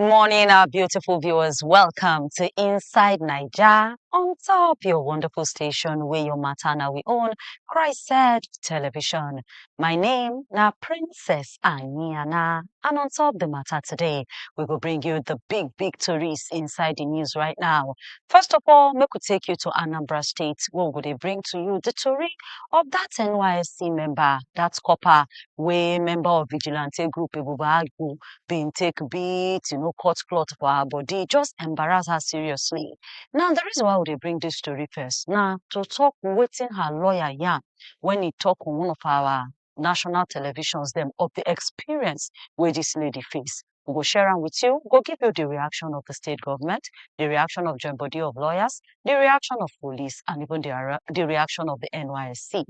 morning, our beautiful viewers. Welcome to Inside Niger on top your wonderful station where your matana we own, CHRICED television. My name na Princess Aniana, and on top the matter today, we will bring you the big stories inside the news right now. First of all, we could take you to Anambra State, where would they bring to you the story of that NYSC member, that's Corper, where member of vigilante group Ebubagu being take beat, cut cloth for her body, just embarrass her seriously. Now, the reason why would they bring this story first? Now, to talk waiting her lawyer, yeah, when he talk on one of our national televisions, them of the experience where this lady face. We will share them with you. We'll give you the reaction of the state government, the reaction of joint body of lawyers, the reaction of police, and even the reaction of the NYSC.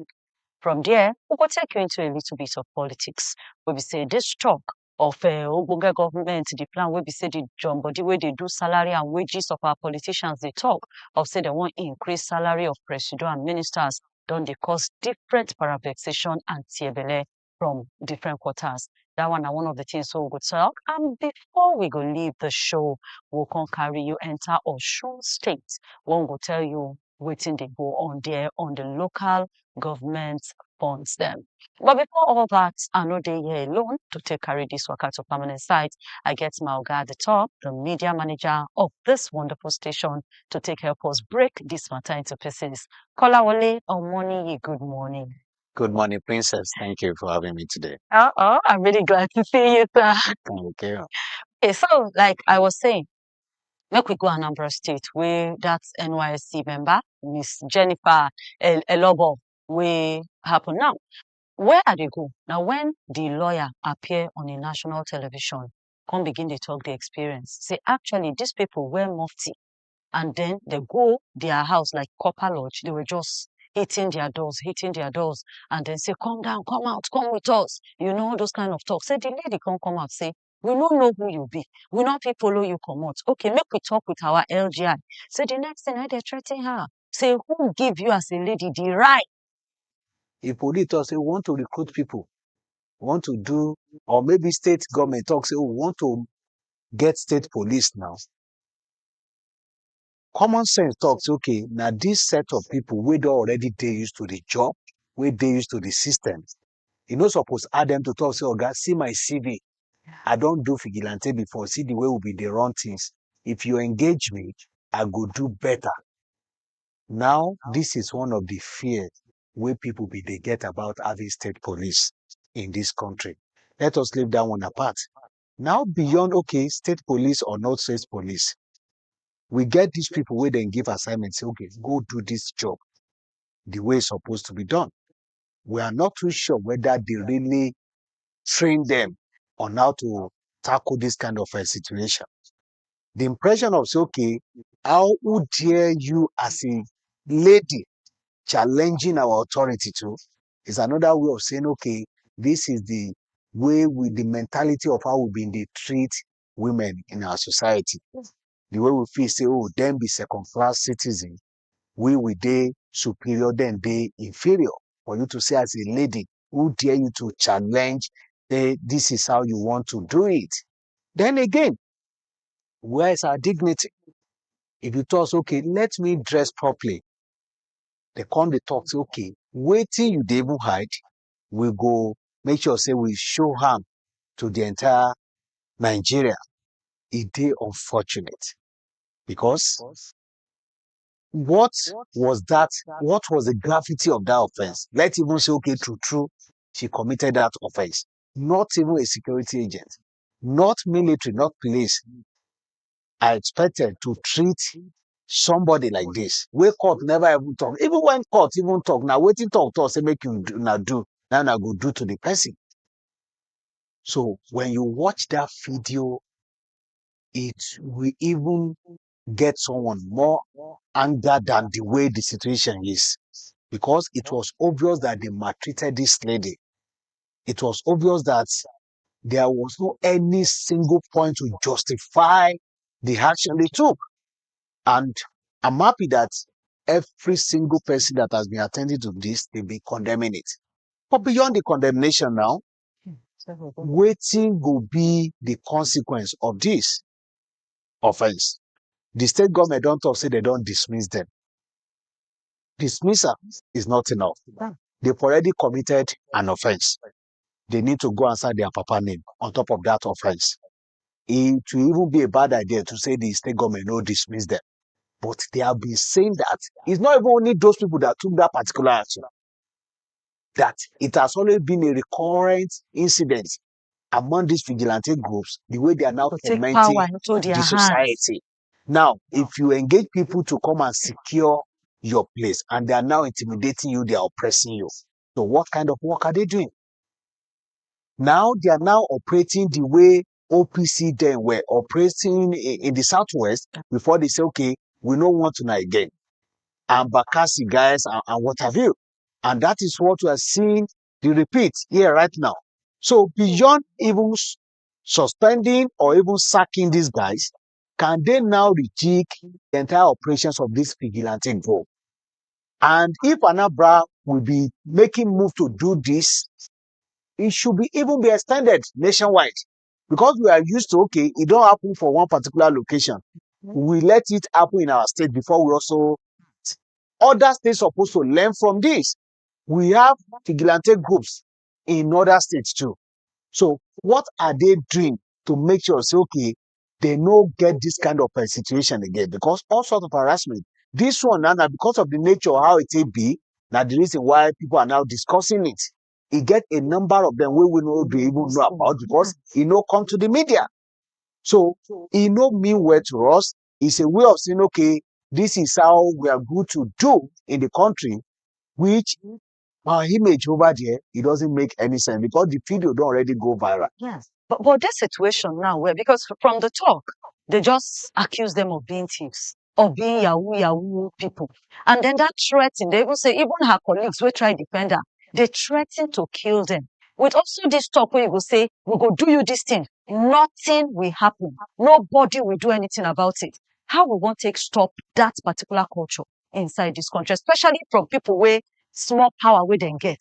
From there, we will take you into a little bit of politics. Where we say this talk of Ogbonge government, the plan where we say the joint body where they do salary and wages of our politicians, they talk of say they want increase salary of president and ministers, don't they cause different paravexation and tiebele from different quarters. That one are one of the things we will talk. And before we go leave the show, we'll come carry you enter Osun State. One will tell you waiting they go on there on the local government funds them. But before all that, I know they here alone to take carry this worker to permanent site. I get my Oga at the top, the media manager of this wonderful station, to take help us break this matter into pieces. Kolawole Omoni, good morning. Good morning, Princess. Thank you for having me today. I'm really glad to see you, sir. Thank you. Okay, so like I was saying, make we go Anambra State, where that's NYSC member, Miss Jennifer Elobo, we happen now. Where are they go? Now, when the lawyer appear on a national television, come begin to talk the experience. Say, actually, these people were mufti, and then they go their house like Copper Lodge. They were just hitting their doors, and then say, come down, come out, come with us. You know, those kind of talk. Say, the lady come out, say, we don't know who you be. We not people follow you come out. Okay, make we talk with our LGI. Say, the next thing, they threaten her. Say, who give you as a lady the right? If police talk, say, we want to recruit people, want to do, or maybe state government talk, say, we want to get state police now. Common sense talks, okay, now this set of people, we don't already they used to the job, we they used to the system. You know, suppose add them to talk, say, oh God, see my CV. I don't do vigilante before, see the way we be the wrong things. If you engage me, I go do better. Now, this is one of the fears where people they get about having state police in this country. Let us leave that one apart. Now, beyond, okay, state police or not state police, we get these people where they give assignments, say, okay, go do this job the way it's supposed to be done. We are not too sure whether they really train them on how to tackle this kind of a situation. The impression of, say, okay, how dare you as a lady challenging our authority too is another way of saying, okay, this is the way with the mentality of how we been treat women in our society. The way we feel, say, oh, them be second-class citizens. We they superior, then they inferior. For you to say as a lady, who dare you to challenge, this is how you want to do it. Then again, where is our dignity? If you told us, okay, let me dress properly, they come, they talk, say, okay, wait till you devil hide, we go make sure, say, we show harm to the entire Nigeria. It is unfortunate because what was that? What was the gravity of that offense? Let's even say, okay, true, she committed that offense. Not even a security agent, not military, not police. I expected to treat somebody like this. Where court never even talk. Even when court even talk, now waiting talk to us, say make you now do, now I go do to the person. So when you watch that video, it will even get someone more anger than the way the situation is. Because it was obvious that they maltreated this lady. It was obvious that there was no any single point to justify the action they took. And I'm happy that every single person that has been attending to this, they've been condemning it. But beyond the condemnation now, waiting will be the consequence of this. offense. The state government don't talk, say they don't dismiss them. Dismissal is not enough. They've already committed an offense. They need to go answer their papa name on top of that offense. It will even be a bad idea to say the state government no dismiss them. But they have been saying that it's not even only those people that took that particular action, that it has always been a recurrent incident among these vigilante groups, the way they are now To take power fermenting into their the hands. society. Now, if you engage people to come and secure your place and they are now intimidating you, they are oppressing you. So what kind of work are they doing? Now they are now operating the way OPC then were operating in the Southwest before they say, okay, we don't want to now again. And Bakassi guys and what have you. And that is what we are seeing the repeat here right now. So beyond even suspending or even sacking these guys, can they now rejig the entire operations of this vigilante group? And if Anambra will be making move to do this, it should be even be extended nationwide. Because we are used to, okay, it don't happen for one particular location. We let it happen in our state before we also, other states are supposed to learn from this. We have vigilante groups in other states too. So what are they doing to make sure, say, okay, they no get this kind of a situation again? Because all sorts of harassment. This one now, because of the nature of how it will be, now the reason why people are now discussing it. It get a number of them we will not be able to know about because it no come to the media. So it no mean well to us. It's a way of saying, okay, this is how we are good to do in the country, which our image over there, it doesn't make any sense because the video don't already go viral. Yes. But this situation now, where because from the talk, they just accuse them of being thieves, of being Yahoo people. And then that threatening, they even say, even her colleagues will try to defend her, they threaten to kill them. With also this talk where you go say, we go do you this thing, nothing will happen. Nobody will do anything about it. How we want to stop that particular culture inside this country, especially from people where small power where they get.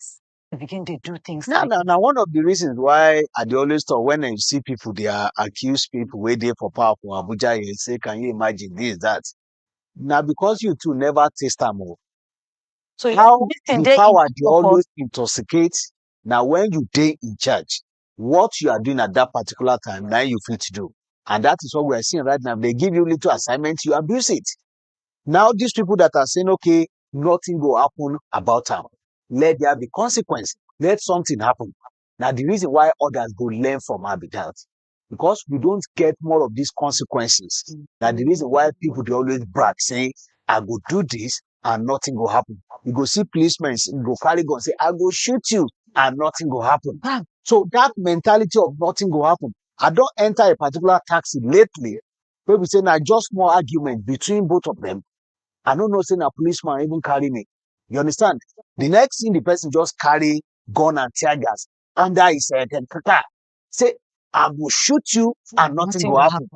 They begin to do things like Now, one of the reasons why I dey always talk when I see people, they are accuse people where they for power for Abuja, you say, can you imagine this, that? Now, because you two never taste them all. so How this thing the they power they for always intoxicate. Now, when you day in charge, what you are doing at that particular time, now you fit to do. And that is what we are seeing right now. They give you little assignments, you abuse it. Now, these people that are saying, okay, nothing will happen about them, let there be consequence. Let something happen. Now, the reason why others go learn from our that because we don't get more of these consequences. Now, the reason why people they always brag, say, I go do this and nothing will happen. You go see policemen, you go carry gun, say, I go shoot you and nothing will happen. So that mentality of nothing will happen. I don't enter a particular taxi lately. People say, now just more argument between both of them. I don't know, saying a policeman even carry me. You understand? The next thing, the person just carry gun and tear gas under his head and say, I will shoot you and nothing will happen.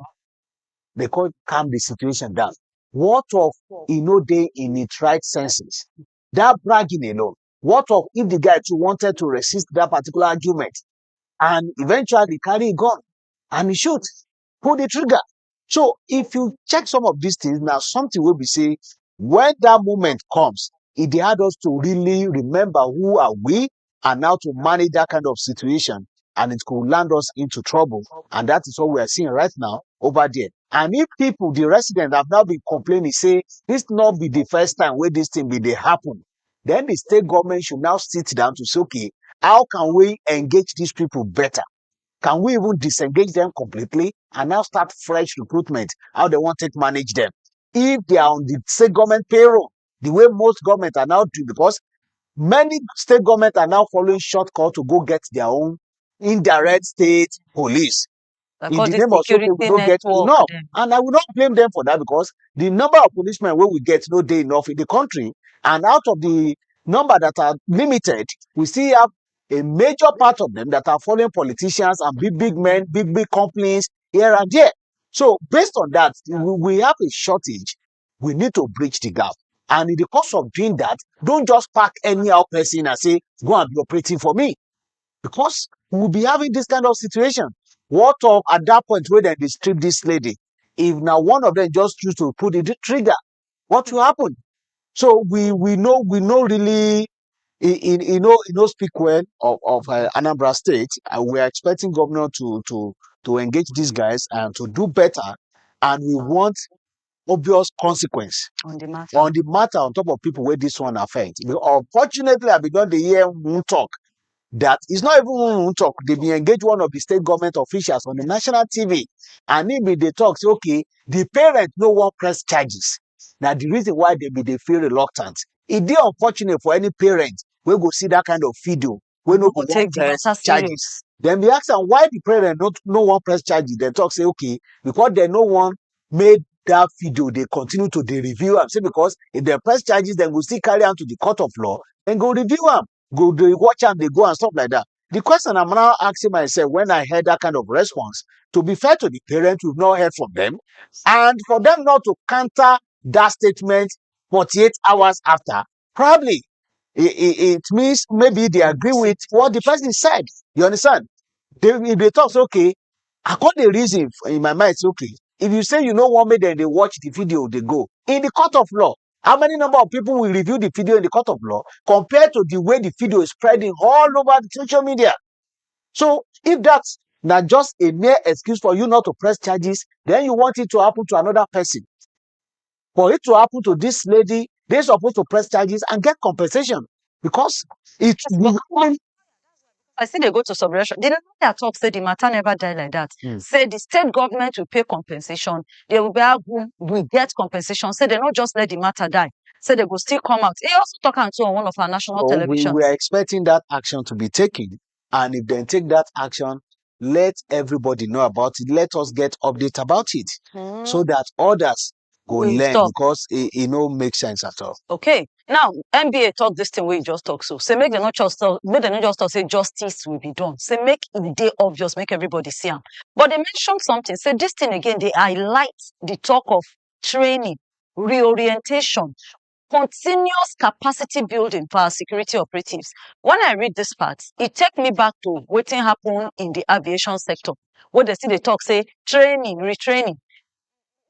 They call calm the situation down. What of day in its right senses? That bragging alone. What of if the guy too wanted to resist that particular argument and eventually carry a gun and he shoot, pull the trigger? So if you check some of these things, now something will be say, when that moment comes, it had us to really remember who are we and how to manage that kind of situation, and it could land us into trouble. And that is what we are seeing right now over there. And if people, the residents, have now been complaining, say this not be the first time where this thing be they happen, then the state government should now sit down to say, okay, how can we engage these people better? Can we even disengage them completely and now start fresh recruitment? How they want to manage them? If they are on the state government payroll, the way most governments are now doing, because many state governments are now following shortcut to go get their own indirect state police. In the this name of okay, we don't get network. enough. And I will not blame them for that because the number of policemen where we get no day enough in the country. And out of the number that are limited, we still have a major part of them that are following politicians and big men, big companies here and there. So based on that, we have a shortage. We need to bridge the gap. And in the course of doing that, don't just pack anyhow person and say, go and be operating for me. Because we'll be having this kind of situation. What of at that point where they strip this lady? If now one of them just choose to put the trigger, what will happen? So we know really, speak well of Anambra State. We are expecting governor to engage these guys and to do better, and we want obvious consequence On the matter. on top of people where this one affect. Unfortunately, I begun to hear talk that it's not even talk. They be engage one of the state government officials on the national TV, and maybe they talk say, okay, the parent no one press charges. Now the reason why they feel reluctant, it is unfortunate for any parent we go see that kind of video we no go take the press matter charges. Then we ask them why the parent no one press charges. They talk say, okay, because they no one made that video, they continue to the review and say, because if they press charges, then we'll still carry on to the court of law and go review them, go they watch them, they go and stuff like that. The question I'm now asking myself when I heard that kind of response, to be fair to the parents, we've not heard from them, and for them not to counter that statement 48 hours after, probably it means maybe they agree with what the person said. You understand? If they talk, okay, I got the reason in my mind, it's okay. If you say you know one minute, then they watch the video, they go. In the court of law, how many number of people will review the video in the court of law compared to the way the video is spreading all over the social media? So if that's not just a mere excuse for you not to press charges, then you want it to happen to another person. For it to happen to this lady, they're supposed to press charges and get compensation because it's. I see they go to submission. They don't talk say the matter never die like that. Say the state government will pay compensation. They will be able will get compensation. Say they not just let the matter die. Say they will still come out. He also talk on one of our national television. We are expecting that action to be taken. And if they take that action, let everybody know about it. Let us get update about it so that others go learn because it no make sense at all. Okay. Now, NBA talk this thing we just talk so. Say make them not just talk, say justice will be done. Say make it day obvious, make everybody see them. But they mentioned something. Say this thing again, they highlight the talk of training, reorientation, continuous capacity building for our security operatives. When I read this part, it take me back to what happened in the aviation sector, where they see the talk say training, retraining.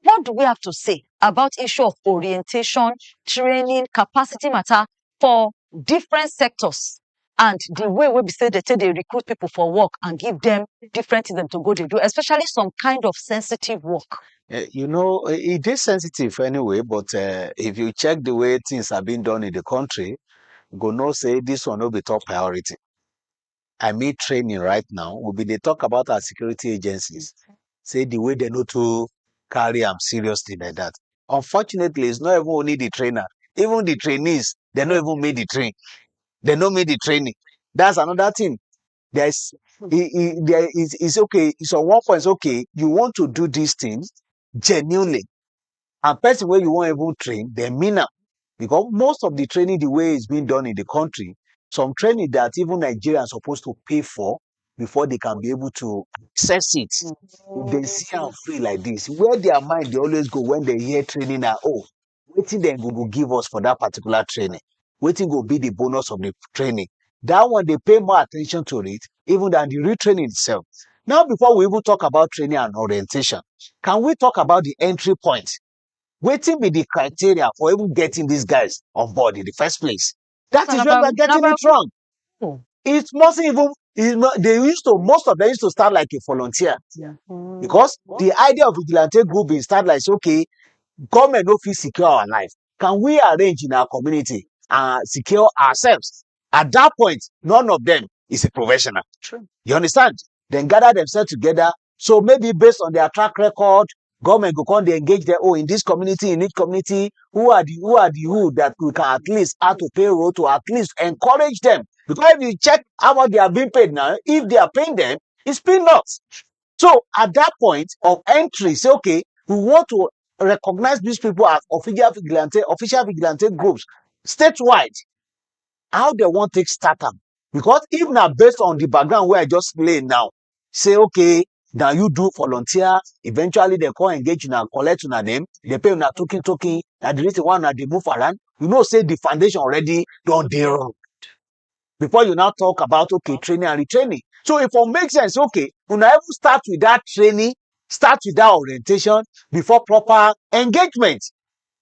What do we have to say about issue of orientation, training, capacity matter for different sectors and the way we say they recruit people for work and give them different things to go to do, especially some kind of sensitive work? It is sensitive anyway, but if you check the way things have been done in the country, go no say this one will be top priority. I mean training right now will be they talk about our security agencies, say the way they know to carry them seriously like that. Unfortunately, it's not even only the trainer, even the trainees, they don't even make the train. They don't make the training. That's another thing. It's okay. So one point is okay. You want to do these things genuinely, and person where you want even train, they mean it. Because most of the training, the way it's being done in the country, some training that even Nigerians are supposed to pay for before they can be able to access it. If they see how free like this, where their mind they always go when they hear training at waiting then go give us for that particular training. Waiting will be the bonus of the training. That one they pay more attention to it, even than the retraining itself. Now, before we even talk about training and orientation, can we talk about the entry point? Waiting be the criteria for even getting these guys on board in the first place. That is where we're getting it wrong. It mustn't even, most of them used to start like a volunteer. Because the idea of vigilante group is start like, okay, government no fit secure our life. Can we arrange in our community and secure ourselves? At that point, none of them is a professional. True. You understand? Then gather themselves together. So maybe based on their track record, government go come they engage their in this community, in each community, who are the that we can at least add to payroll to at least encourage them. Because if you check how much they are being paid now, if they are paying them, it's peanuts. So at that point of entry, say, okay, we want to recognize these people as official vigilante groups statewide. How they want to start them? Because if now based on the background where I just played now, say, okay, now you do volunteer, eventually they come engage in and collect on name, they pay on token, and the reason one they move around, say the foundation already don't dey wrong. Before you now talk about, okay, training and retraining. So if it makes sense, okay, when I start with that training, start with that orientation before proper engagement,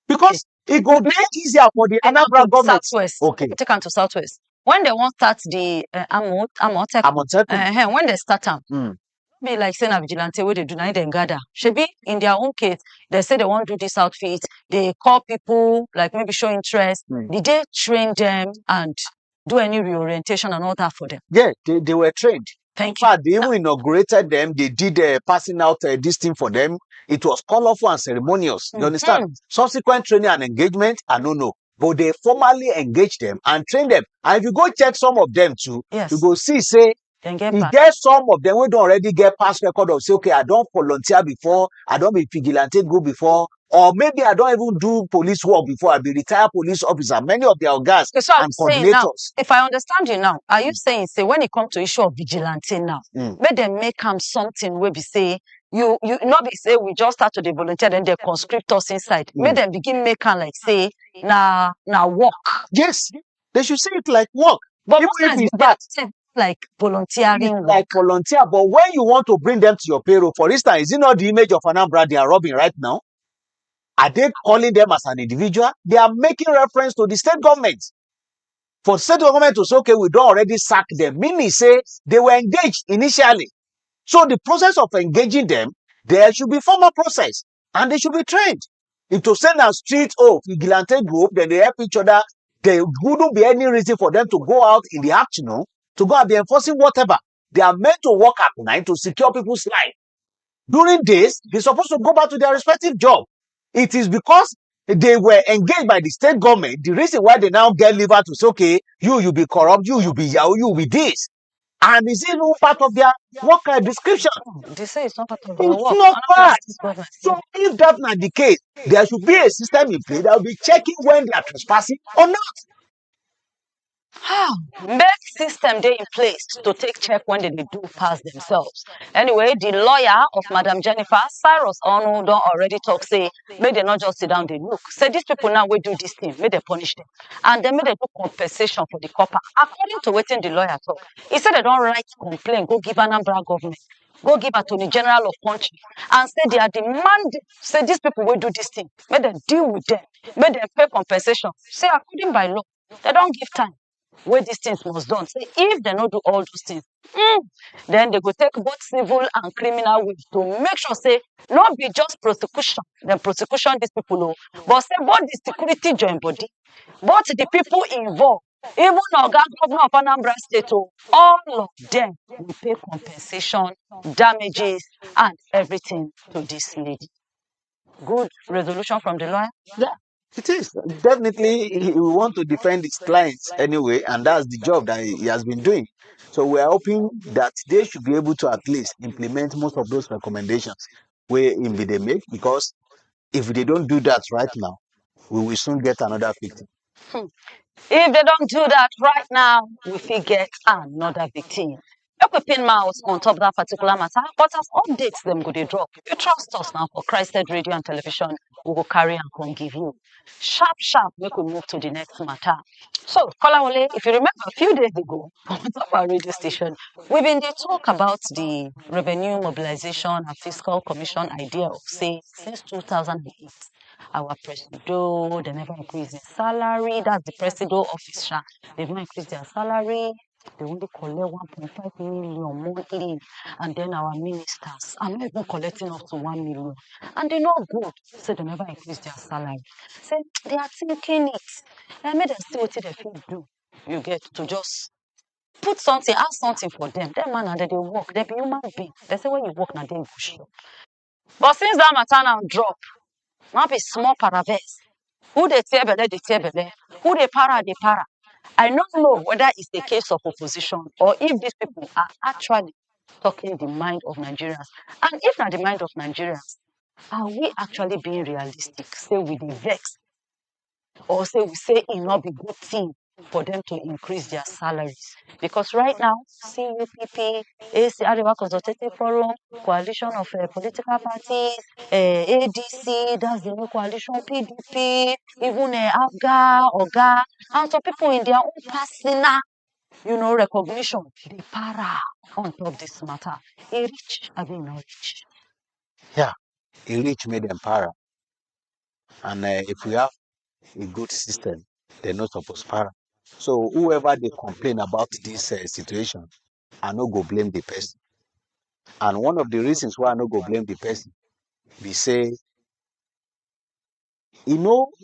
because it go make easier for the Anambra government. Southwest. Okay. Take am to Southwest. When they want start the Amotekun. when they start am, be like saying a vigilante wey dey do na dem gather. Shebi in their own case, they say they want to do this outfit. They call people like maybe show interest. Did they train them and do any reorientation and all that for them? Yeah, they were trained. Thank In fact, they even inaugurated them. They did passing out this thing for them. It was colorful and ceremonious. You understand? Subsequent training and engagement, I don't know. But they formally engaged them and trained them. And if you go check some of them too, Yes. you go see, say, you get some of them who don't already get past record of say, okay, I don't volunteer before, I don't be vigilante go before, or maybe I don't even do police work before, I be retired police officer. Many of their guys and coordinators. Now, if I understand you now, are you saying, say, when it comes to issue of vigilante now, make them make them something where we say, you not be say we just start to the volunteer, then they conscript us inside. Make them begin make them like say, now work. Yes, they should say it like work. But if we start like volunteering work. Like volunteer, but when you want to bring them to your payroll, for instance, is it not the image of Anambra they are robbing right now? Are they calling them as an individual? They are making reference to the state government. For state government to say, okay, we don't already sack them, meaning say they were engaged initially. So the process of engaging them, there should be formal process and they should be trained. If to send a street vigilante group, then they help each other, there wouldn't be any reason for them to go out in the afternoon to go and be enforcing whatever. They are meant to work at night to secure people's life. During days, they're supposed to go back to their respective job. It is because they were engaged by the state government, the reason why they now get liver to say, okay, you be corrupt, you be yahoo, you be this. And is it not part of their work description? They say it's not part of their work. It's not part. So if that's not the case, there should be a system in place that will be checking when they are trespassing or not. Make system dey in place to take check when they do pass themselves. Anyway, the lawyer of Madam Jennifer, Cyrus Onu, don't already talk, say, make they not just sit down, they look. Say these people now will do this thing, make they punish them. And then make they do compensation for the copper. According to what the lawyer talk, he said they don't write complaint, go give Anambra government. Go give Attorney General of country and say they are demanding, say these people will do this thing. Make them deal with them. Make them pay compensation. Say according by law, they don't give time where these things must done. Say if they not do all those things, then they go take both civil and criminal ways to make sure say not be just prosecution, then prosecution these people, but say both the security join body, both the people involved, even Oga Governor of Anambra State, all of them will pay compensation, damages, and everything to this lady. Good resolution from the lawyer? Yeah, it is. Definitely, he will want to defend his clients anyway, and that's the job that he has been doing. So we are hoping that they should be able to at least implement most of those recommendations where they make, because if they don't do that right now, we will soon get another victim. If they don't do that right now, we will get another victim. Make we pin mouth on top of that particular matter, but as updates them go dey drop. You trust us now for CHRICED radio and television, we will carry and come give you. Sharp, sharp, make we move to the next matter. So, Kolawole, if you remember a few days ago on top of our radio station, we've been there talk about the Revenue Mobilization and Fiscal Commission idea of, say, since 2008. Our presido, they never increase their salary. That's the presido office. They've not increased their salary. They only collect 1.5 million monthly. And then our ministers are not even collecting up to 1 million. And they're not good. So they never increase their salary. So they are thinking it. And made them see what they feel do. You get to just put something, ask something for them. Them man and they work. They be human being. They say when you work now they go show. But since that matter now drop, now be small paraves. Who they tear belle, they tear belle. Who they para, they para. I don't know whether it's the case of opposition or if these people are actually talking the mind of Nigerians. And if not the mind of Nigerians, are we actually being realistic? Say we the vex, or say we say it not be good thing for them to increase their salaries. Because right now, CUPP, AC Arewa Consultative Forum, coalition of political parties, ADC, that's the new coalition, PDP, even ABGA, OGA, and some people in their own personal, recognition, they para on top of this matter. A rich, I mean not rich. Yeah, a rich made them para. And if we have a good system, they're not supposed to para. So whoever they complain about this situation, I no go blame the person. And one of the reasons why I no go blame the person, we say,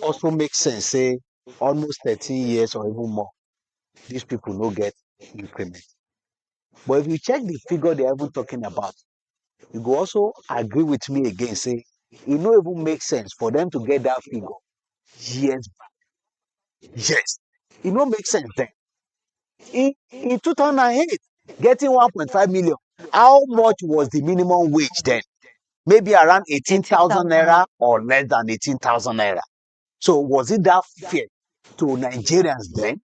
also makes sense, say, almost 13 years or even more, these people no get increment. But if you check the figure they're even talking about, you go also agree with me again, say, it no even make sense for them to get that figure years back. Yes. It no make sense then. In 2008, getting 1.5 million, how much was the minimum wage then? Maybe around 18,000 naira or less than 18,000 naira. So was it that fair to Nigerians then?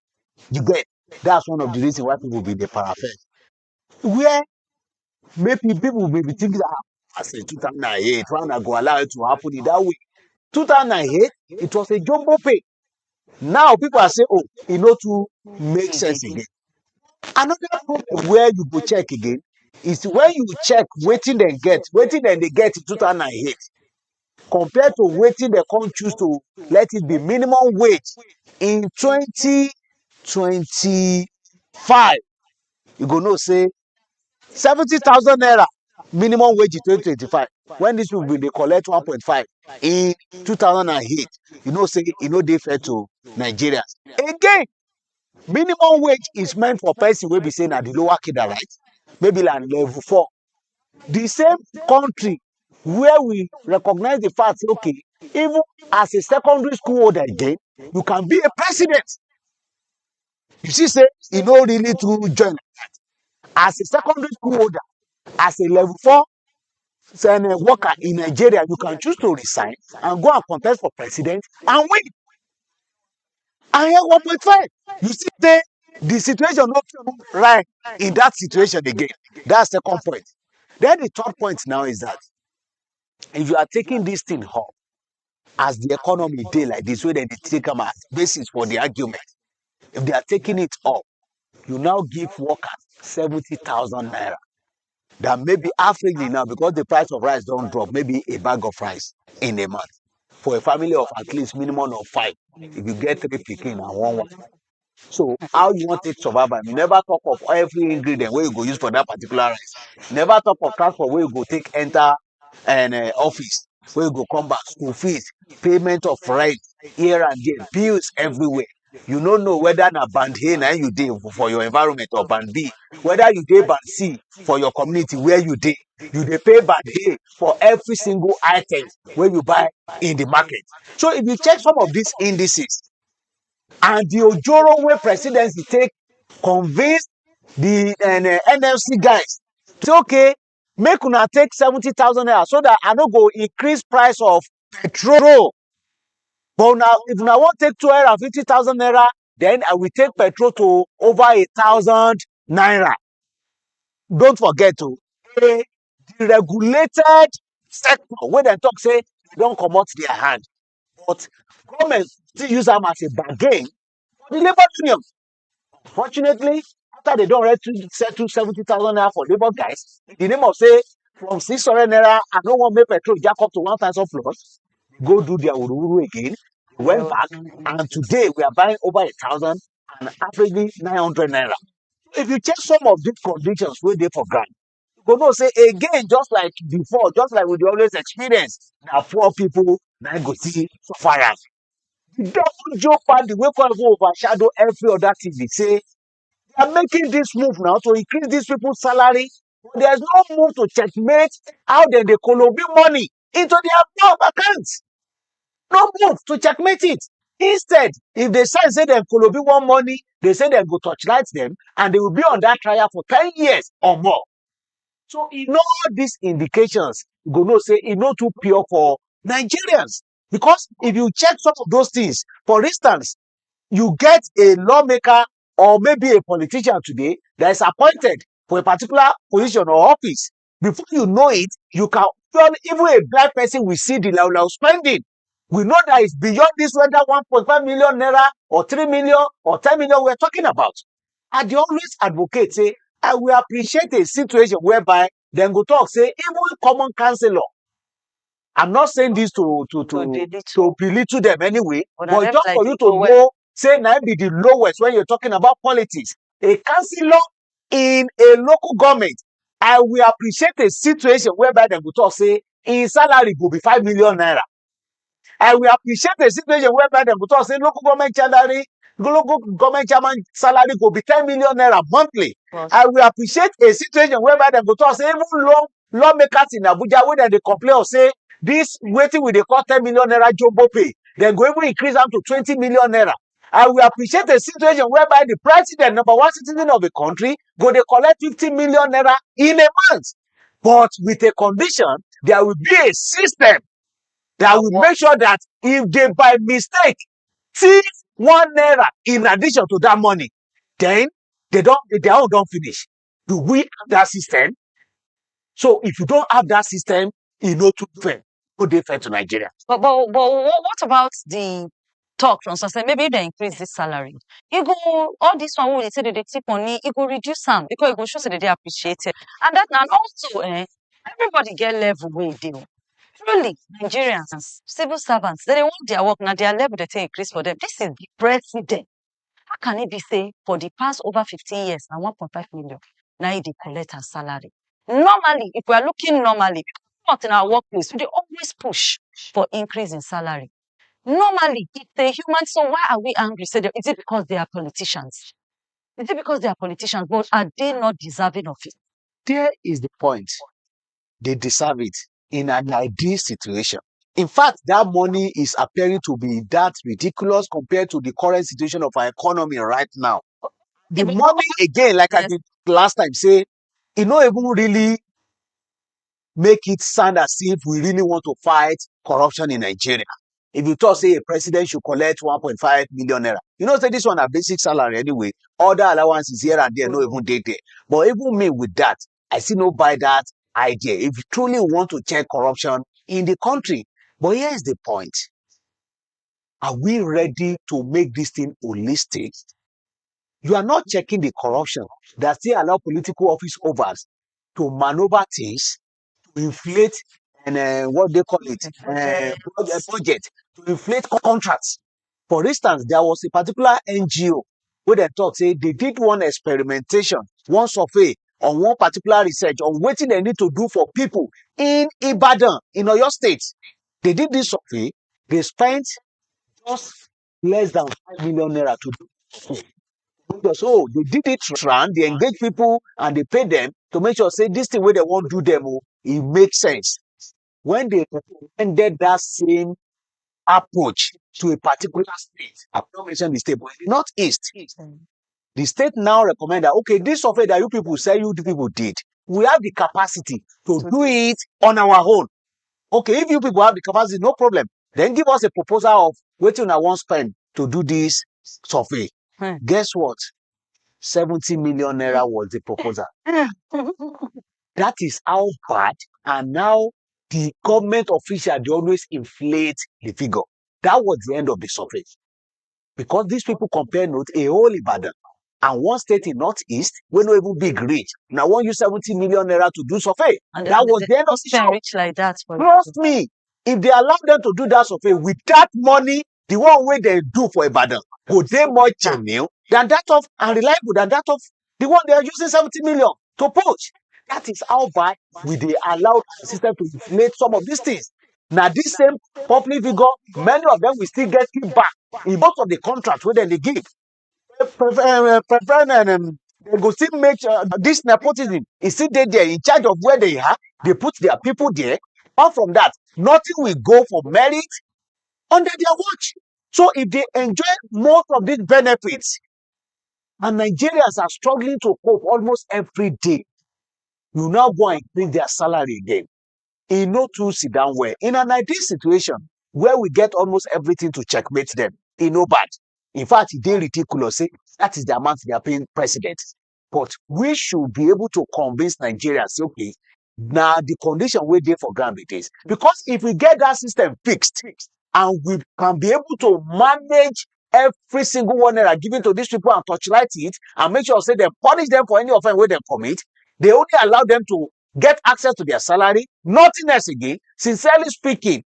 You get, that's one of the reasons why people be the parapet. Where maybe people may be thinking, I say 2008, why not go allow it to happen in that way? 2008, it was a jumbo pay. Now people are saying, oh, it not to make sense again. Another problem where you go check again is when you check waiting they get in 2008 compared to waiting they can't choose to let it be minimum wage in 2025. You go know say 70,000 naira minimum wage in 2025 when this people they collect 1.5 in 2008. You know say you know they fair to Nigerians again. Minimum wage is meant for person wey be say na the lower kidda, right? Maybe like level 4. The same country where we recognize the fact, okay, even as a secondary school holder again, you can be a president. You see, say, you know, really to join as a secondary school holder, as a level 4 worker in Nigeria, you can choose to resign and go and contest for president and win. And here 1.5. You see, the situation not right in that situation again. That's the second point. Then the third point now is that if you are taking this thing up as the economy day like this, way they take them as basis for the argument, if they are taking it up, you now give workers 70,000 naira. That maybe averagely now, because the price of rice don't drop, maybe a bag of rice in a month for a family of at least minimum of 5. If you get 3 pikin and one wife, so how you want to survive? You never talk of every ingredient where you go use for that particular rice. Never talk of transport where you go take enter an office, where you go come back, school fees, payment of rent here and there, bills everywhere. You don't know whether na band A na you dey for your environment or band B, whether you dey band C for your community where you dey. You dey pay band A for every single item where you buy in the market. So if you check some of these indices, and the ojoro wey presidency take convince the NLC guys say, okay, make una take 70,000 naira so that I no go increase price of petrol. But now, if una wan take 250,000 naira, then I will take petrol to over 1,000 naira. Don't forget to the regulated sector wey dem talk say don comot their hand, but government still use am as a bargain for the labour union. Fortunately, after they don already settle 70,000 naira for labour guys, in the name of say from 600 naira, I no wan make petrol jack up to 1,000 plus, go do their wuruwuru again. Went back, and today we are buying over 1,000 and averagely 900 naira. If you check some of these conditions wey dey for ground, you go know say again, just like before, just like we dey always experience, na poor people na go see suffer am. The double joke party wey come even overshadow every other thing be say they are making this move now to increase these people's salary, but there's no move to checkmate how dem dey kolobi money into their bank accounts. No move to checkmate it. Instead, if they say dem kolobi one money, they say dem go torchlight them and they will be on that trial for 10 years or more. So in all these indications, you go know say e no too pure for Nigerians. Because if you check some of those things, for instance, you get a lawmaker or maybe a politician today that is appointed for a particular position or office. Before you know it, you can even a blind person will see the loud spending. We know that it's beyond this whether 1.5 million naira or 3 million or 10 million we're talking about. And they always advocate, say, I will appreciate a situation whereby then go talk, say, even common councillor I'm not saying this to belittle them anyway, but just like for you to know, say now be the lowest when you're talking about politics. A councillor in a local government, I will appreciate a situation whereby they will talk say in salary will be 5 million naira. I will appreciate a situation whereby they will talk say local government chairman salary will be 10 million naira monthly. I will appreciate a situation whereby they will talk say even lawmakers in Abuja wey dem dey complain of say this wetin we dey call 10 million naira jumbo pay, dem go even increase am to 20 million naira. I will appreciate a situation whereby the president, number one citizen of the country, go dey collect 50 million naira in a month. But with a condition, there will be a system that will make sure that if they by mistake thief 1 naira in addition to that money, then their own don't finish. Do we have that system? So if you don't have that system, e no too fair. No dey fair to Nigeria. But what about the talk from some say maybe if they increase this salary, you go all this one wey dey say they tip money, it go reduce am because it go show say they appreciate it. And that and also everybody get level wey e dey. Truly, Nigerians, civil servants, they want their work, now their level they take increase for them. This is the president. How can it be say for the past over 15 years and 1.5 million, now they collect a salary? Normally, if we are looking normally, not in our workplace, we always push for increase in salary. Normally, it's a human, so why are we angry? Is it because they are politicians? Is it because they are politicians? But are they not deserving of it? There is the point. They deserve it in an ideal situation. In fact, that money is appearing to be that ridiculous compared to the current situation of our economy right now. The money, again, like I did last time, say, it not even really make it sound as if we really want to fight corruption in Nigeria. If you talk, say, a president should collect 1.5 million naira, you know, say this one a basic salary anyway. Other allowances here and there, no even dey there. But even me with that, I still no buy that idea. If you truly want to check corruption in the country. But here's the point. Are we ready to make this thing holistic? You are not checking the corruption that still allow political office holders to maneuver things, to inflate and what they call it, budget, to inflate contracts. For instance, there was a particular NGO where they talk say they did one experimentation, one survey on one particular research on what they need to do for people in Ibadan, in Oyo State. They did this survey, they spent just less than 5 million naira to do it. So they did it round, they engage people and they pay them to make sure say this thing where they won't do them, it makes sense. When they ended that same approach to a particular state, I don't mention the state, but in the Northeast, the state now recommend that, okay, this survey that you people say you people did, we have the capacity to do it on our own. Okay, if you people have the capacity, no problem. Then give us a proposal of what you want to spend to do this survey. Guess what? 70 million naira was the proposal. That is how bad. And now the government official, they always inflate the figure. That was the end of the survey. Because these people compare note a whole Ibadan and one state in Northeast, we no even big rich. Now one use 70 million naira to do survey. And that was the end of the show. Rich like that. Trust me, if they allow them to do that survey with that money, the one way they do for Ibadan, would they more genuine than that of and reliable than that of the one they are using 70 million to push. That is how bad we they allow the system to inflate some of these things. Now, this same public figure, many of them will still get back in most of the contracts where they give. They go still make this nepotism is still there in charge of where they are. They put their people there. Apart from that, nothing will go for merit under their watch. So if they enjoy most of these benefits, and Nigerians are struggling to cope almost every day, you now go and increase their salary again. It no too sit down well. In an ideal situation where we get almost everything to checkmate them, it no bad. In fact, it is ridiculous. Say, that is the amount they are paying president. But we should be able to convince Nigerians, okay, now the condition we there for ground it is. Because if we get that system fixed and we can be able to manage every single one that are given to these people and torchlight it and make sure say they punish them for any offense where they commit, they only allow them to get access to their salary, nothing else again. Sincerely speaking,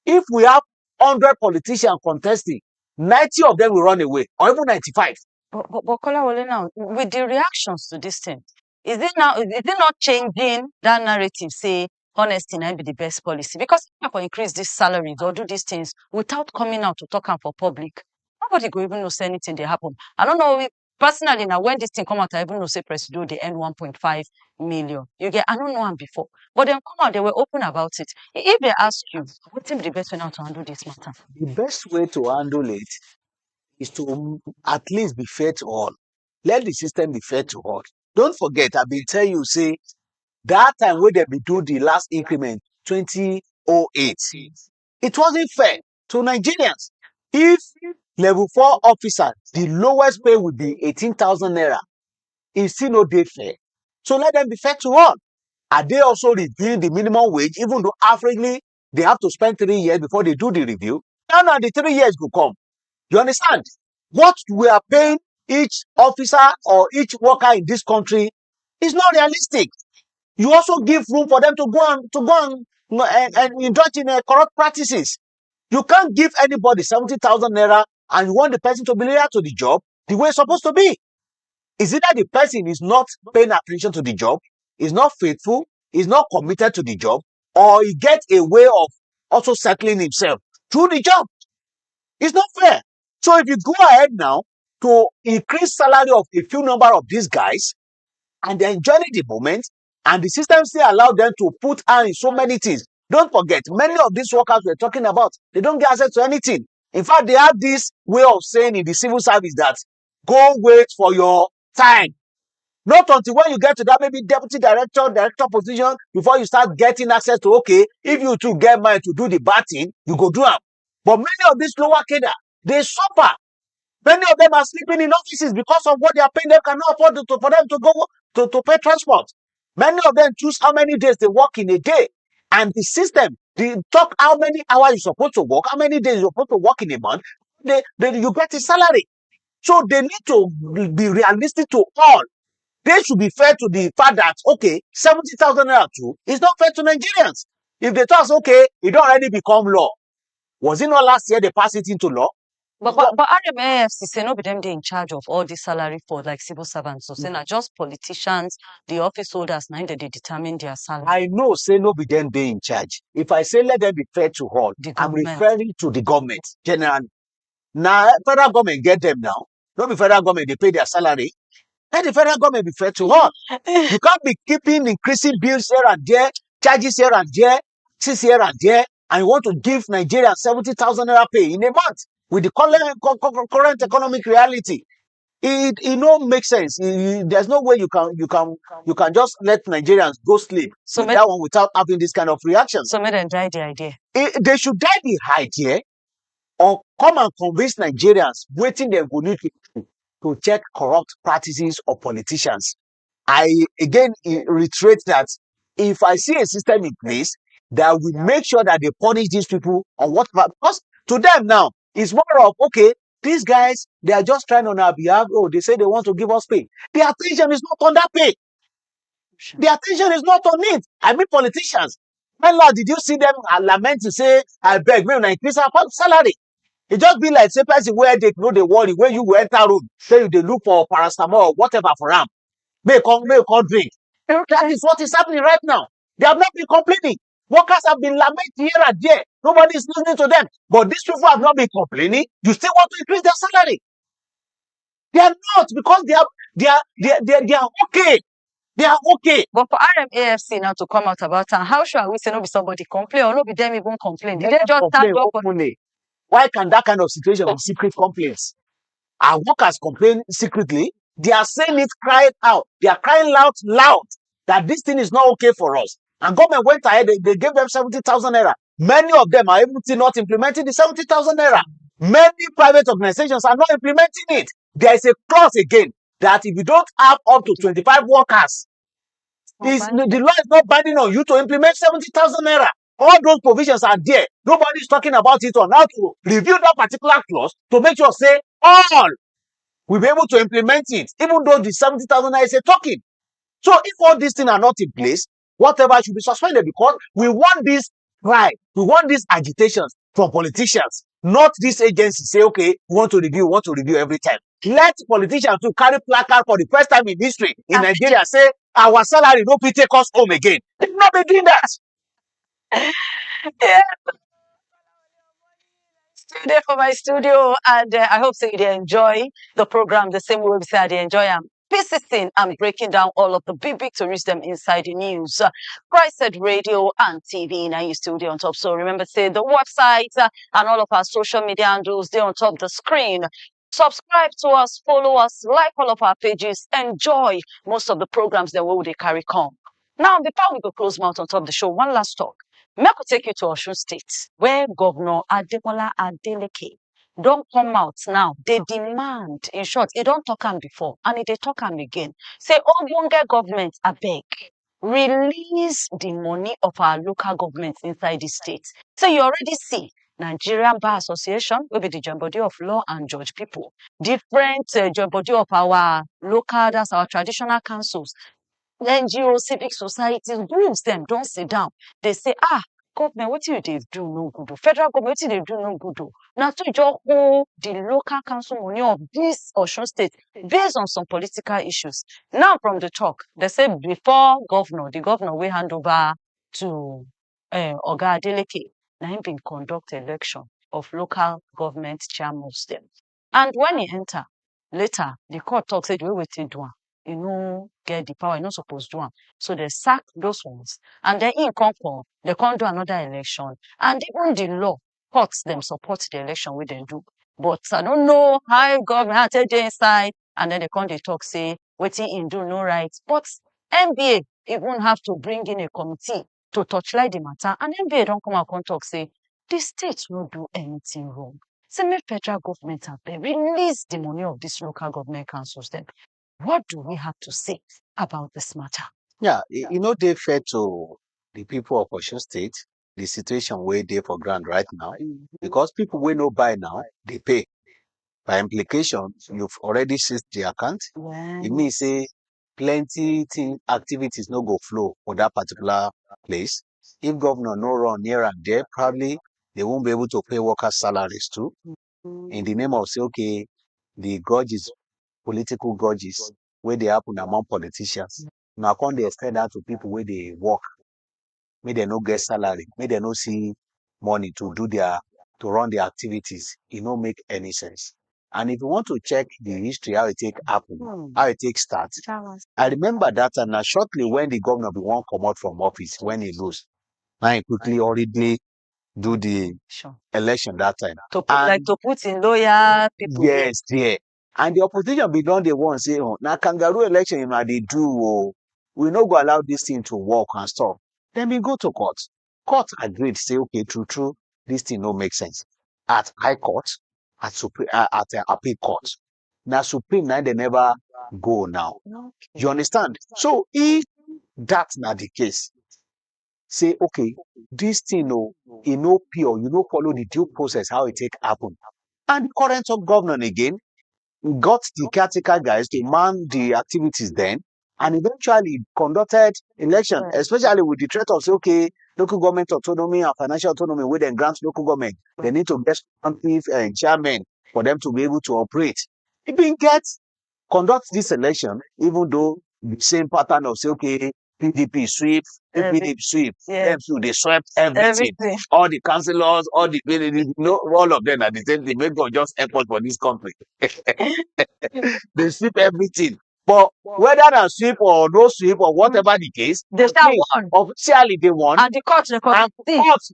if we have 100 politicians contesting, 90 of them will run away, or even 95. But Kolawole, now, with the reactions to this thing, is it not changing that narrative, say, honesty might be the best policy? Because if you increase these salaries or do these things without coming out to talk am for public, nobody go even know say anything they happen. I don't know if personally now when this thing come out, I even know say Presido they earn 1.5 million. You get, I don't know am before. But then come out, they were open about it. If they ask you, what be the best way now to handle this matter? The best way to handle it is to at least be fair to all. Let the system be fair to all. Don't forget, I've been telling you, say, that time when they be do the last increment, 2008, it wasn't fair to Nigerians. If level 4 officer, the lowest pay would be 18,000 naira, it's still no day fair. So let them be fair to all. Are they also reviewing the minimum wage, even though averagely they have to spend 3 years before they do the review? Now the 3 years will come. You understand? What we are paying each officer or each worker in this country is not realistic. You also give room for them to go and indulge in corrupt practices. You can't give anybody 70,000 naira and you want the person to be loyal to the job the way it's supposed to be. Is it that the person is not paying attention to the job, is not faithful, is not committed to the job, or he gets a way of also settling himself through the job? It's not fair. So if you go ahead now to increase salary of a few number of these guys and they're enjoying the moment and the system still allow them to put on in so many things, don't forget, many of these workers we're talking about, they don't get access to anything. In fact, they have this way of saying in the civil service that go wait for your time. Not until when you get to that maybe deputy director position before you start getting access to, okay, if you too get mind to do the bad thing, you go do them. But many of these lower cadre, they suffer. Many of them are sleeping in offices because of what they are paying. They cannot afford for them to go to pay transport. Many of them choose how many days they work in a day. And the system, they talk how many hours you're supposed to work, how many days you're supposed to work in a month, you get a salary. So they need to be realistic to all. They should be fair to the fact that, okay, 70,000 naira too is not fair to Nigerians. If they tell us, okay, it don't already become law. Was it not last year they passed it into law? But RMAFC say no be them they in charge of all the salary for like civil servants. So say not just politicians, the office holders, now they determine their salary. I know, say no be them they in charge. If I say let them be fair to all, I'm referring to the government generally. Now, federal government get them now. Not the federal government, they pay their salary. Let the federal government be fair to all. You can't be keeping increasing bills here and there, charges here and there, taxes here and there, and you want to give Nigerians 70,000 naira pay in a month with the current economic reality. It don't make sense. There's no way you can just let Nigerians go sleep so that one without having this kind of reaction. So may them die the idea. They should die the idea or come and convince Nigerians waiting they will need to check corrupt practices of politicians. I again reiterate that if I see a system in place that will make sure that they punish these people on what, because to them now it's more of, okay, these guys, they are just trying on our behalf. Oh, they say they want to give us pay. The attention is not on that pay. The attention is not on it. I mean, politicians. When last did you see them lament to say, I beg, maybe increase our salary? It just be like, say, person where they know they worry, where you will enter room, say they look for paracetamol or whatever for them. May come drink. That is what is happening right now. They have not been complaining. Workers have been lamenting here and there. Nobody is listening to them. But these people have not been complaining. You still want to increase their salary? They are not, because they are okay. They are okay. But for RMAFC now to come out about it, how sure are we say no be somebody complain or no be them even complain? Did they just complain openly? Why can that kind of situation be secret complaints? Our workers complain secretly. They are saying it, crying out. They are crying loud that this thing is not okay for us. And government went ahead, they gave them 70,000 naira. Many of them are even not implementing the 70,000 naira. Many private organizations are not implementing it. There is a clause again that if you don't have up to 25 workers, the law is not binding on you to implement 70,000 naira. All those provisions are there. Nobody is talking about it on how to review that particular clause to make sure, say, all will be able to implement it, even though the 70,000 naira is a token. So if all these things are not in place, whatever should be suspended, because we want this cry, we want these agitations from politicians, not this agency say, okay, we want to review every time. Let politicians to carry placard for the first time in history in Nigeria, say our salary no fit take us home again. They will not be doing that. Yeah. Studio for my studio, and I hope so you enjoy the program the same way we say they enjoy them. Persisting and breaking down all of the big stories them inside the news. CHRICED radio and TV in our studio on top. So remember, say the website and all of our social media handles, they're on top of the screen. Subscribe to us, follow us, like all of our pages, enjoy most of the programs that we carry come. Now, before we go close mouth on top of the show, one last talk. Make we take you to Osun State, where Governor Ademola Adeleke don't come out now. They demand, in short, they don't talk am before, and they talk am again. Say, ogbonge government, abeg, release the money of our local governments inside the state. So you already see Nigerian Bar Association, will be the joint body of law and judge people. Different joint body of our local, that's our traditional councils. NGO, civic societies, groups them don't sit down. They say, government, what you they do no good. Federal government, what they do no good. Now to just hold the local council money of this Osun State based on some political issues. Now from the talk, they say before governor, the governor will hand over to Oga Adeleke. Now him been conduct election of local government chairmen them. And when he enter, later the court talk said we waiting do am. You know, get the power, you're not supposed to do. So they sack those ones. And then in Concord, they can't do another election. And even the law, courts them support the election we then do. But I don't know how government take the inside, and then they come they talk, say, waiting in do no right. But NBA even have to bring in a committee to touchlight the matter. And NBA don't come out and talk, say, the states will do anything wrong. Say, make federal government have release the money of these local government councils then. What do we have to say about this matter? Yeah, they fair to the people of Osun State, the situation where they for ground right now, because people will no buy now, they pay. By implication, you've already seized the account. It means say plenty activities no go flow for that particular place. If governor no run near and there, probably they won't be able to pay workers' salaries too. In the name of say, okay, the grudges, political grudges, where they happen among politicians. Now can't they extend that to people where they work, may they no get salary, may they no see money to run their activities. It don't make any sense. And if you want to check the history, how it take happen, how it take start, I remember that and now shortly when the governor be one come out from office, when he lose, now he quickly already do the election that time. To put in loyal people. Yes, yeah. And the opposition be done the one say, oh, now kangaroo election you know they do, oh, we no go allow this thing to work and stuff. Then we go to court. Court agreed, say, okay, true, this thing no make sense. At High Court, at Supreme, Appeal Court. Now Supreme, now they never go now. Okay. You understand? So if that's not the case, say, okay, this thing, no, you know, pure, you know, follow the due process, how it take happen. And the current governor again got the caretaker guys to man the activities then, and eventually conducted election, especially with the threat of say, okay, local government autonomy and financial autonomy, where then grant local government, they need to get chairman for them to be able to operate. It been conduct this election, even though the same pattern of say, okay, PDP sweep, PDP sweep, them too, they swept everything. All the councillors, all the all of them are the same thing. May God just help us for this country. They sweep everything. But whether they sweep or no sweep or whatever the case, they won. Officially they won. And the court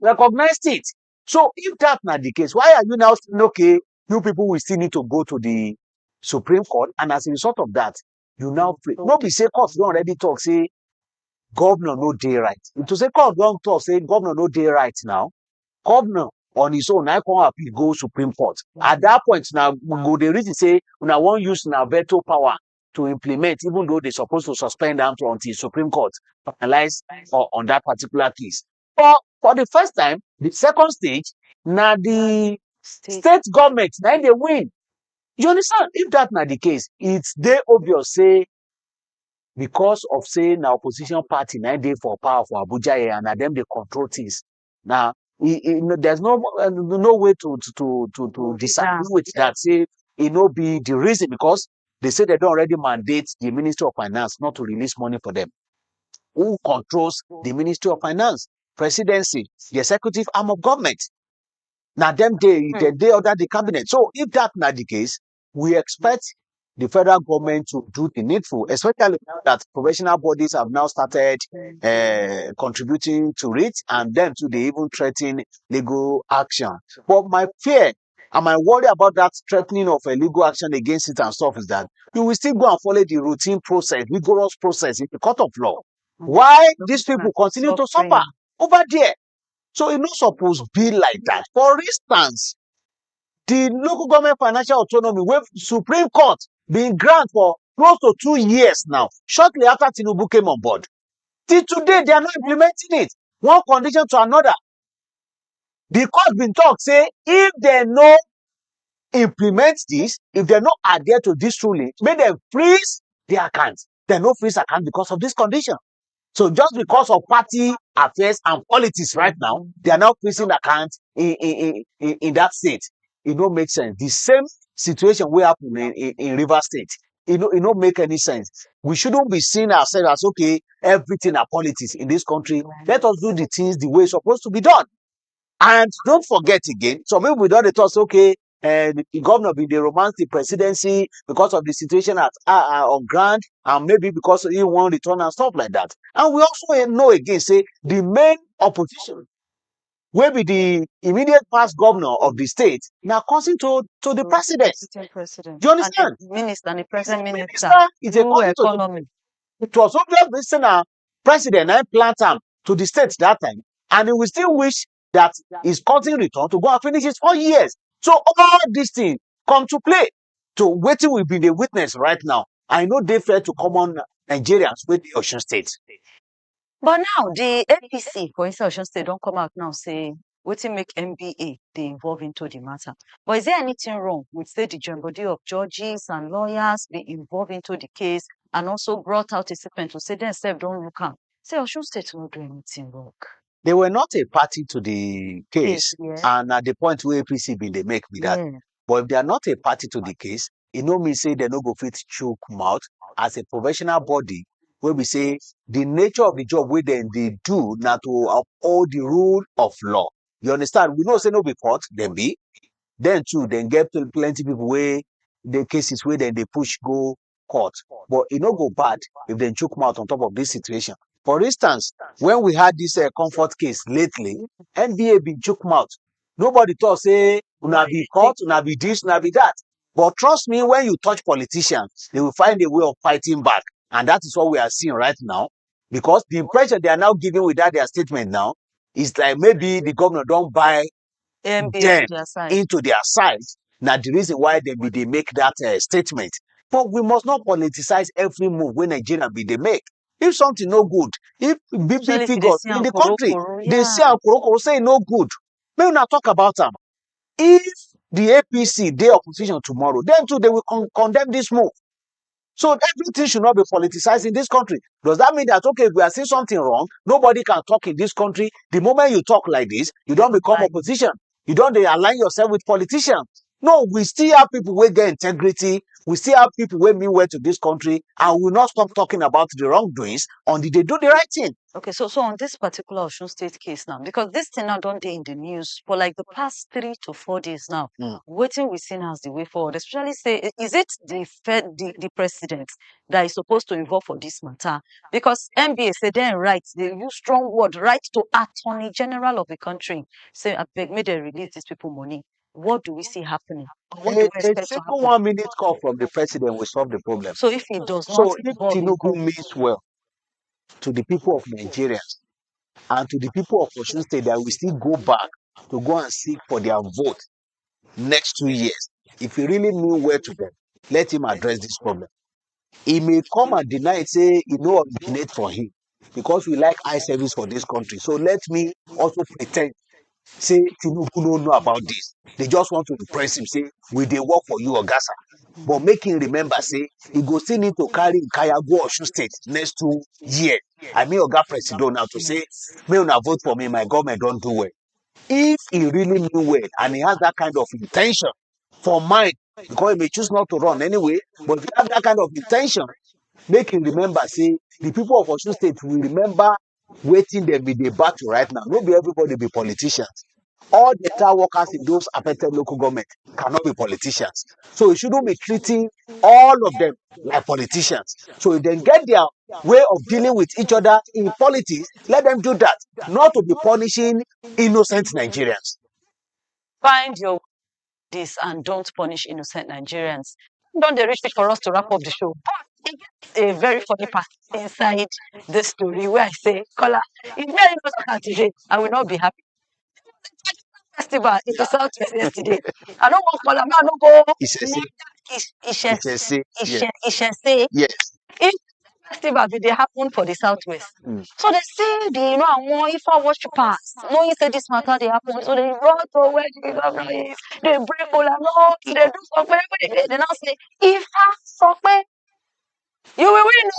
recognized it. So if that's not the case, why are you now saying, okay, you people will still need to go to the Supreme Court, and as a result of that, you now free. No be say court don't already talk, say governor no day right. To say court don't talk, say governor no day right now. Governor on his own, I can't appeal go Supreme Court. At that point now, we go the reason say when I won't use now veto power to implement, even though they're supposed to suspend them until Supreme Court finalize on that particular case. But for the first time, the second stage, now the state government, now they win. You understand? If that's not the case, it's they obvious say because of saying now opposition party 9 day for power for Abuja here, and them they control things. Now, there's no way to disagree with that. Say it no be the reason, because they say they don't already mandate the Ministry of Finance not to release money for them. Who controls the Ministry of Finance? Presidency, the executive arm of government. Now them they order the cabinet. So if that's not the case, we expect the federal government to do the needful, especially now that professional bodies have now started contributing to it, and then too they even threaten legal action. But my fear and my worry about that threatening of a legal action against it and stuff is that you will still go and follow the routine process, rigorous process in the court of law. Why these people continue to suffer over there? So it not supposed to be like that. For instance, the local government financial autonomy with Supreme Court being granted for close to 2 years now, shortly after Tinubu came on board. Till today, they are not implementing it. One condition to another. The court been talk say if they no implement this, if they not adhere to this ruling, make them freeze their accounts. They no freeze account because of this condition. So just because of party affairs and politics right now, they are now freezing accounts in that state. It don't make sense. The same situation will happen in River State. It don't make any sense. We shouldn't be seeing ourselves as, okay, everything are politics in this country. Let us do the things the way it's supposed to be done. And don't forget again, some people don't thought, okay, the governor be the romance the presidency because of the situation at on ground, and maybe because he won't return and stuff like that. And we also know again, say the main opposition will be the immediate past governor of the state now causing to the president. Do you understand? And the minister and the present minister. It's a economy. It was obvious the president and plant him to the state that time, and he will still wish that his country return to go and finish his 4 years. So all these things come to play. So waiting will be the witness right now. I know they fair to common Nigerians with the Osun State. But now the APC for inside Osun State don't come out now say wetin make MBA they involve into the matter. But is there anything wrong with say the joint body of judges and lawyers be involved into the case and also brought out a statement to say themselves don't look am? Say Osun State will not do anything wrong. They were not a party to the case, and at the point where APC been they make me that. But if they are not a party to the case, it no mean say they no go fit choke mouth as a professional body where we say the nature of the job where they do now to uphold the rule of law. You understand? We know say no be court, then be. Then too, then get plenty people where the cases where then they push go court. But it no go bad if they choke mouth on top of this situation. For instance, when we had this comfort case lately, NBA been choke mouth. Nobody thought say una be court, una be this, una be that. But trust me, when you touch politicians, they will find a way of fighting back. And that is what we are seeing right now. Because the impression they are now giving with that their statement now is like maybe the governor don't buy them into their side. Now the reason why they make that statement. But we must not politicize every move when Nigeria they make. If something no good, if big figures in the country, they say Kuroko say no good. May we not talk about them. If the APC they opposition tomorrow, then too they will condemn this move. So everything should not be politicized in this country. Does that mean that, okay, if we are seeing something wrong, nobody can talk in this country? The moment you talk like this, you don't become opposition. You don't align yourself with politicians. No, we still have people who get integrity. We still have people who mean well to this country, and we will not stop talking about the wrongdoings until they do the right thing. Okay, so on this particular Osun State case now, because this thing now don't dey in the news for like the past 3 to 4 days now, waiting we seen as the way forward. Especially say, is it the president that is supposed to involve for this matter? Because NBA say then right, they use strong word, right to Attorney General of the country. Say, I beg me they release these people money. What do we see happening? What do we expect a simple 1 minute call from the president will solve the problem. So if he does not, so if Tinubu means well to the people of Nigeria and to the people of Osun State that will still go back to go and seek for their vote next 2 years, if he really mean well to them, let him address this problem. He may come and deny it, say he no originate for him because we like eye service for this country. So let me also pretend say Tinubu no know about this. They just want to impress him, say, we dey work for you, Ogasa. But make him remember, say, he go still need to carry Kaya go Osun State next 2 years. I mean, Oga President now to say, may una vote for me, my government don't do well. If he really mean well and he has that kind of intention for mind, because he may choose not to run anyway, but if you have that kind of intention, make him remember, say, the people of Osun State will remember waiting them with the battle right now. No be everybody be politicians. All the entire workers in those affected local government cannot be politicians. So you shouldn't be treating all of them like politicians. So if they get their way of dealing with each other in politics, let them do that, not to be punishing innocent Nigerians. Find your this and don't punish innocent Nigerians. Don't they reach it for us to wrap up the show? But it gets a very funny part inside the story where I say, Kola, if me and you don't talk today, I will not be happy. Festival in the Southwest yesterday. I don't want Kola, I don't go. Ishese, yes. Ishese. Yes. If festival did they happen for the Southwest. So they say the if I worshippers, knowing say this matter they happen, so they run to where the governor is, they bring Kola, no, they do something, they now say, if I something, you will win.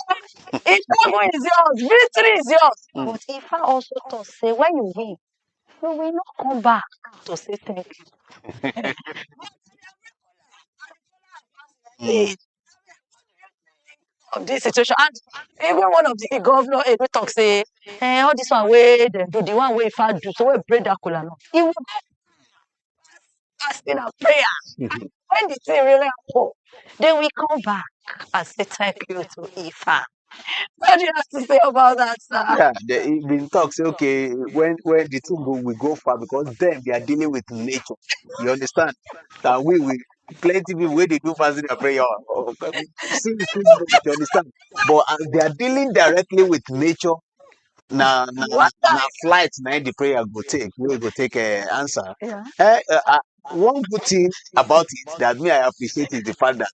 If that is yours, victory is yours. But if I also to say when you win, you will not come back to say thank you. Of this situation, and even one of the governor we talk say, all this one way they do, the one way if I do, so we break that Kola now. He will fasting and prayer. When the thing really happen, then we come back and say thank you to Ifa. What do you have to say about that, sir? Yeah, they been talk say okay when the thing go we go far because them they are dealing with nature. You understand? That we plenty people where they do fasting and prayer. See, you understand? But they are dealing directly with nature. Na flight na the prayer go take. We go take answer. Yeah. One good thing about it that me I appreciate is the fact that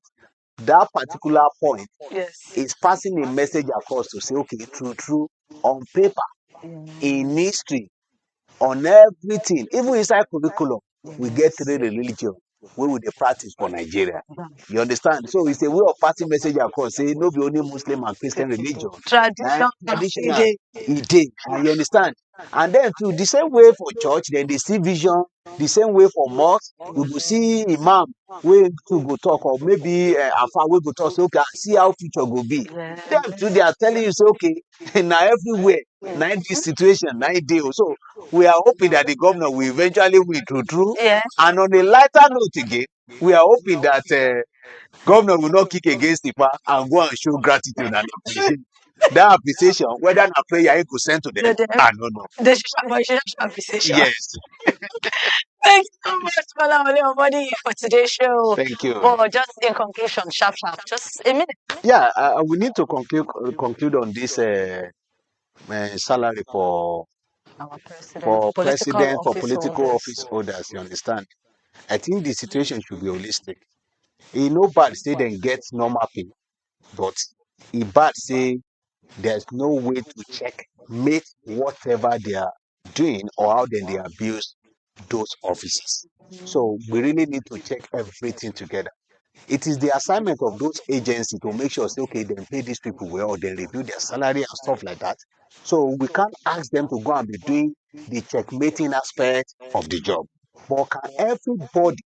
that particular point Yes. is passing a message across to say, okay, true, on paper, in history, on everything, even inside curriculum, we get three religion where we dey practice for Nigeria. You understand? So it's a way of passing message across, say no be only Muslim and Christian religion. Traditional, and you understand? And then too, the same way for church, then they see vision, the same way for mosque, we go see imam wey to go talk, or maybe afa wey go talk say okay, see how future go be. Them too, they are telling you say okay, now everywhere, now this situation, now dey. So we are hoping that the governor will eventually win true. Yeah. And on a lighter note again, we are hoping that governor will not kick against Ifa and go and show gratitude and appreciation. That appreciation, whether na prayer he could send to them, I don't know. The show appreciation. Yes. Thank you so much, Malawale Obadi, for today's show. Thank you. But just in conclusion, sharp, just a minute. Yeah, we need to conclude on this salary for Our president, president, for political office holders. You understand? I think the situation should be holistic. E no bad say dem get normal pay, but e bad say there's no way to check make whatever they are doing or how then they abuse those offices. So we really need to check everything together. It is the assignment of those agencies to make sure say okay, then pay these people well, or then review their salary and stuff like that. So we can't ask them to go and be doing the checkmating aspect of the job. But can everybody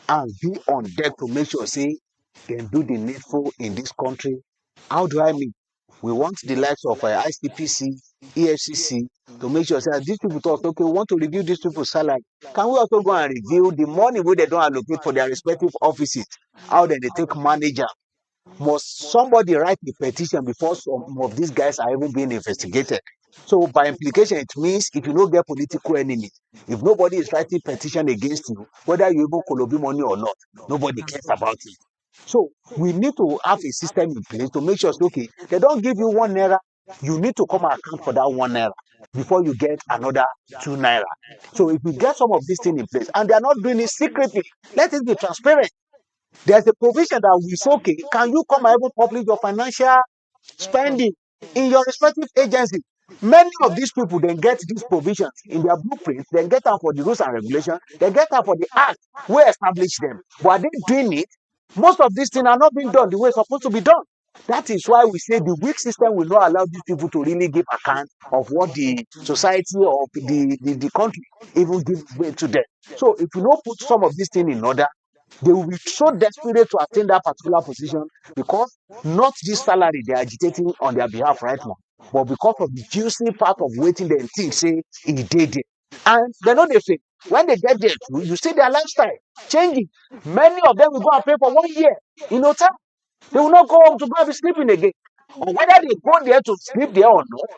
and be on deck to make sure say they do the needful in this country? How do I mean? We want the likes of ICPC, EFCC to make sure say these people talk okay, we want to review these people's salary. Can we also go and review the money where they don't allocate for their respective offices? How then they take manager? Must somebody write the petition before some of these guys are even being investigated? So by implication, it means if you don't get political enemies, if nobody is writing petition against you, whether you even kolobi money or not, nobody cares about it. So we need to have a system in place to make sure, okay, they don't give you 1 naira, you need to come and account for that 1 naira before you get another 2 naira. So if we get some of these things in place, and they are not doing it secretly, let it be transparent. There's a provision that we say, okay, can you come and even publish your financial spending in your respective agency? Many of these people then get these provisions in their blueprints, then get out for the rules and regulations, they get out for the act we establish them. But are they doing it? Most of these things are not being done the way it's supposed to be done. That is why we say the weak system will not allow these people to really give account of what the society or the country even give way to them. So if you don't put some of these things in order, they will be so desperate to attain that particular position because not this salary they are agitating on their behalf right now, but because of the juicy part of waiting they think say he did it. And they know they say when they get there too, you see their lifestyle changing. Many of them will go and pay for 1 year in no time. They will not go home to go and be sleeping again. Or whether they go there to sleep there or not,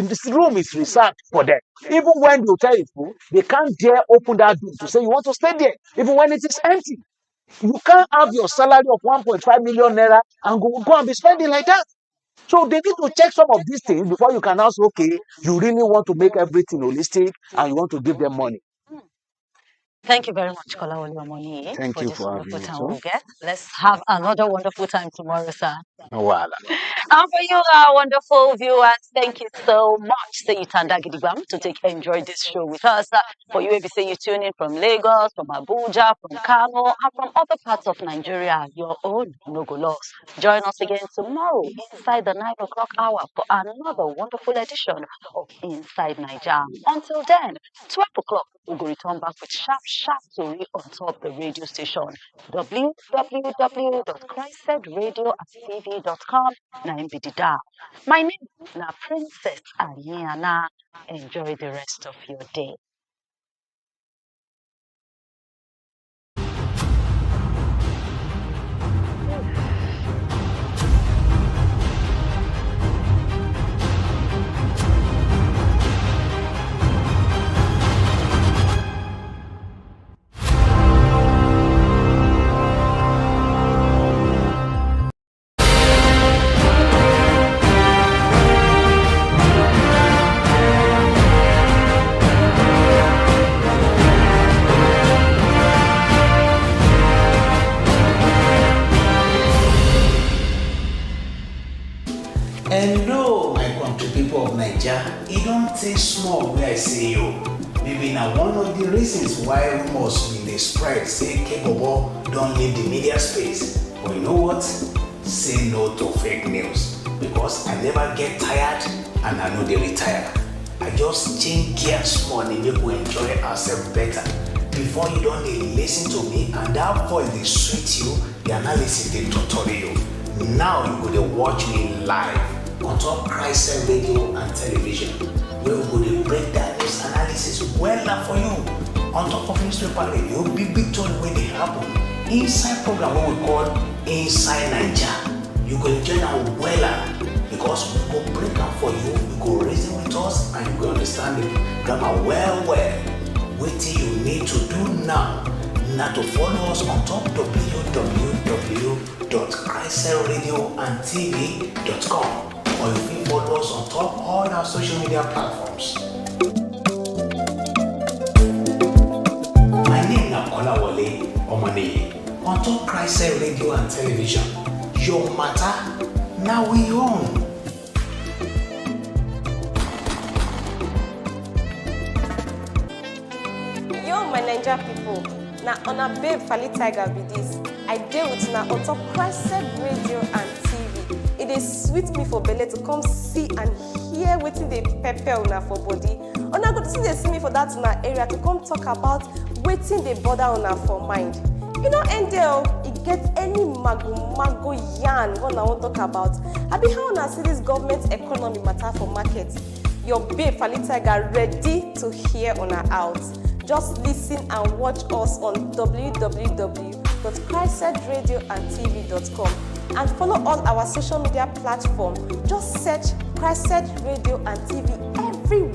this room is reserved for them. Even when the hotel is full, they can't dare open that door to say you want to stay there, even when it is empty. You can't have your salary of 1.5 million naira and go and be spending like that. So they need to check some of these things before you can ask, okay, you really want to make everything holistic and you want to give them money. Thank you very much, Kolawole Omoni, Thank for you this for having wonderful me, time sir. we'll get. Let's have another wonderful time tomorrow, sir. Wahala. And for you, our wonderful viewers, thank you so much. Say you Gidigam to enjoy this show with us. For you, if you say you tune in from Lagos, from Abuja, from Kano, and from other parts of Nigeria, your own no go loss. Join us again tomorrow inside the 9 o'clock hour for another wonderful edition of Inside Nigeria. Until then, 12 o'clock, we'll return back with sharp story on top the radio station. www.CHRICEDRadioandTV.com. My name is Princess Aniana. Enjoy the rest of your day. Hello, my country people of Nigeria. It don't take small where I say you. Maybe now one of the reasons why rumors in the spread say K-Bobo don't leave the media space. But you know what? Say no to fake news. Because I never get tired and I know they retire. I just change gears small and make we enjoy ourselves better. Before you don't listen to me and that voice they sweet you, the analysis they tutorial you. Now you go to watch me live on top CHRICED radio and television, where we go to break down news analysis well for you. On top of newspaper radio, big story where they happen. Inside program what we call Inside Nigeria. You go enjoy that well because we go break down for you, you go reason with us and you go understand the grammar well. What you need to do now to follow us on top www.CHRICEDRadioandTV.com or you can follow us on top all our social media platforms. My name is Kolawole Omoni on top CHRICED Radio and Television. Your matter, now we own. My Nigeria people, now on a babe Fali Tiger be this. I deal with now on top CHRICED radio and TV. It is sweet me for belly to come see and hear waiting they pepper una for body. Una go to see they see me for that una area to come talk about waiting they bother una for mind. You know, NDL, it gets any mago yarn what I want to talk about. I be how una see this government economy matter for market. Your babe Fali Tiger ready to hear una out. Just listen and watch us on www.CHRICEDRadioandTV.com and follow all our social media platforms. Just search CHRICED Radio and TV everywhere.